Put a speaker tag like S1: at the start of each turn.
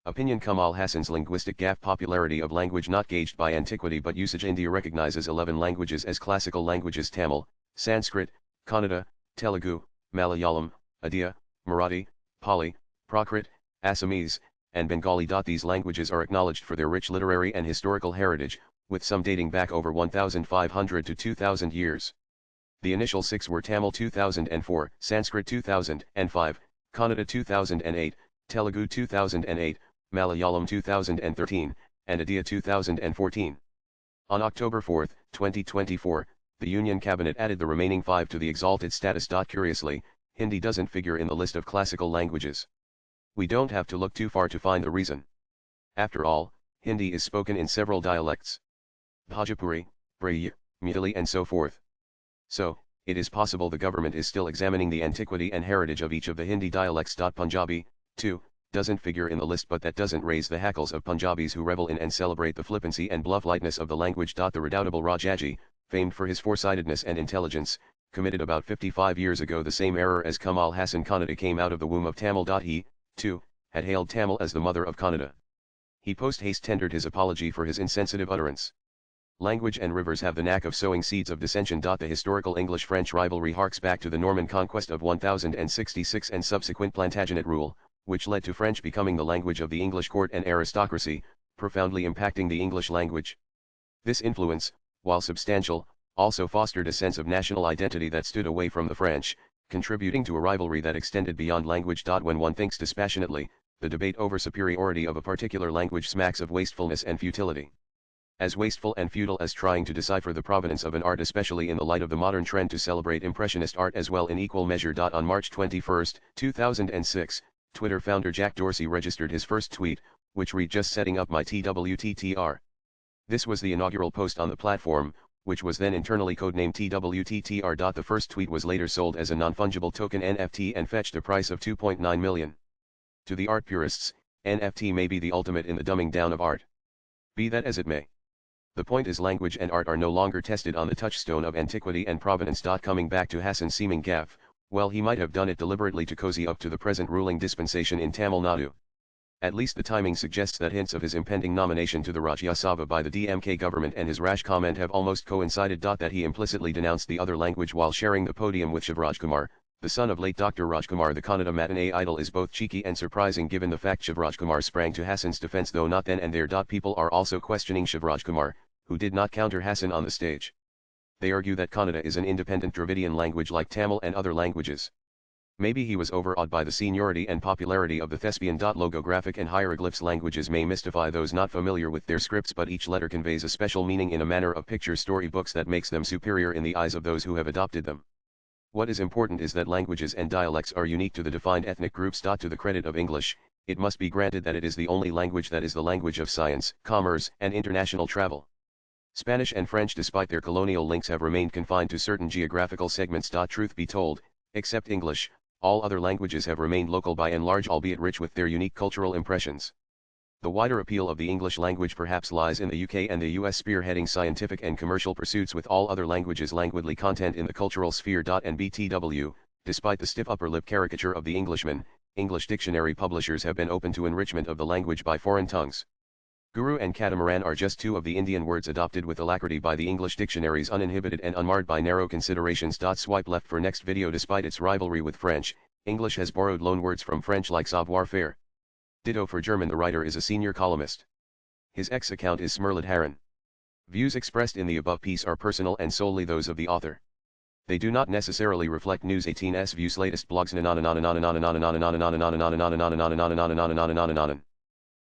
S1: Opinion Kamal Haasans Linguistic Gaffe Popularity of language not gauged by antiquity but usage. India recognizes 11 languages as classical languages: Tamil, Sanskrit, Kannada, Telugu, Malayalam, Odia, Marathi, Pali, Prakrit, Assamese, and Bengali. These languages are acknowledged for their rich literary and historical heritage, with some dating back over 1,500 to 2,000 years. The initial 6 were Tamil 2004, Sanskrit 2005, Kannada 2008, Telugu 2008, Malayalam 2013, and Odia 2014. On October 4, 2024, the Union Cabinet added the remaining 5 to the exalted status. Curiously, Hindi doesn't figure in the list of classical languages. We don't have to look too far to find the reason. After all, Hindi is spoken in several dialects: Bhojpuri, Braj, Maithili and so forth. So, it is possible the government is still examining the antiquity and heritage of each of the Hindi dialects. Punjabi, too, doesn't figure in the list, but that doesn't raise the hackles of Punjabis who revel in and celebrate the flippancy and bluff lightness of the language. The redoubtable Rajaji, famed for his foresightedness and intelligence, committed about 55 years ago the same error as Kamal Hasan. Kannada came out of the womb of Tamil. He, too, had hailed Tamil as the mother of Kannada. He post-haste tendered his apology for his insensitive utterance. Language and rivers have the knack of sowing seeds of dissension. The historical English-French rivalry harks back to the Norman conquest of 1066 and subsequent Plantagenet rule, which led to French becoming the language of the English court and aristocracy, profoundly impacting the English language. This influence, while substantial, also fostered a sense of national identity that stood away from the French, contributing to a rivalry that extended beyond language. When one thinks dispassionately, the debate over superiority of a particular language smacks of wastefulness and futility. As wasteful and futile as trying to decipher the provenance of an art, especially in the light of the modern trend to celebrate Impressionist art as well in equal measure. On March 21, 2006, Twitter founder Jack Dorsey registered his first tweet, which read, "Just setting up my TWTTR." This was the inaugural post on the platform, which was then internally codenamed TWTTR. The first tweet was later sold as a non-fungible token NFT and fetched a price of $2.9 million. To the art purists, NFT may be the ultimate in the dumbing down of art. Be that as it may. The point is, language and art are no longer tested on the touchstone of antiquity and provenance. Coming back to Hasan's seeming gaffe, well, he might have done it deliberately to cozy up to the present ruling dispensation in Tamil Nadu. At least the timing suggests that hints of his impending nomination to the Rajya Sabha by the DMK government and his rash comment have almost coincided. That he implicitly denounced the other language while sharing the podium with Shivrajkumar, the son of late Dr. Rajkumar, the Kannada matinee idol, is both cheeky and surprising given the fact Shivrajkumar sprang to Hasan's defense, though not then and there. People are also questioning Shivrajkumar, who did not counter Hasan on the stage. They argue that Kannada is an independent Dravidian language like Tamil and other languages. Maybe he was overawed by the seniority and popularity of the thespian. Logographic and hieroglyphs languages may mystify those not familiar with their scripts, but each letter conveys a special meaning in a manner of picture storybooks that makes them superior in the eyes of those who have adopted them. What is important is that languages and dialects are unique to the defined ethnic groups. To the credit of English, it must be granted that it is the only language that is the language of science, commerce, and international travel. Spanish and French, despite their colonial links, have remained confined to certain geographical segments. Truth be told, except English, all other languages have remained local by and large, albeit rich with their unique cultural impressions. The wider appeal of the English language perhaps lies in the UK and the US spearheading scientific and commercial pursuits, with all other languages languidly content in the cultural sphere. And BTW, despite the stiff upper lip caricature of the Englishman, English dictionary publishers have been open to enrichment of the language by foreign tongues. Guru and catamaran are just two of the Indian words adopted with alacrity by the English dictionaries, uninhibited and unmarred by narrow considerations. Swipe left for next video. Despite its rivalry with French, English has borrowed loanwords from French like savoir-faire. Ditto for German. The writer is a senior columnist. His X account is Smerlid Haran. Views expressed in the above piece are personal and solely those of the author. They do not necessarily reflect News 18's views. Latest blogs.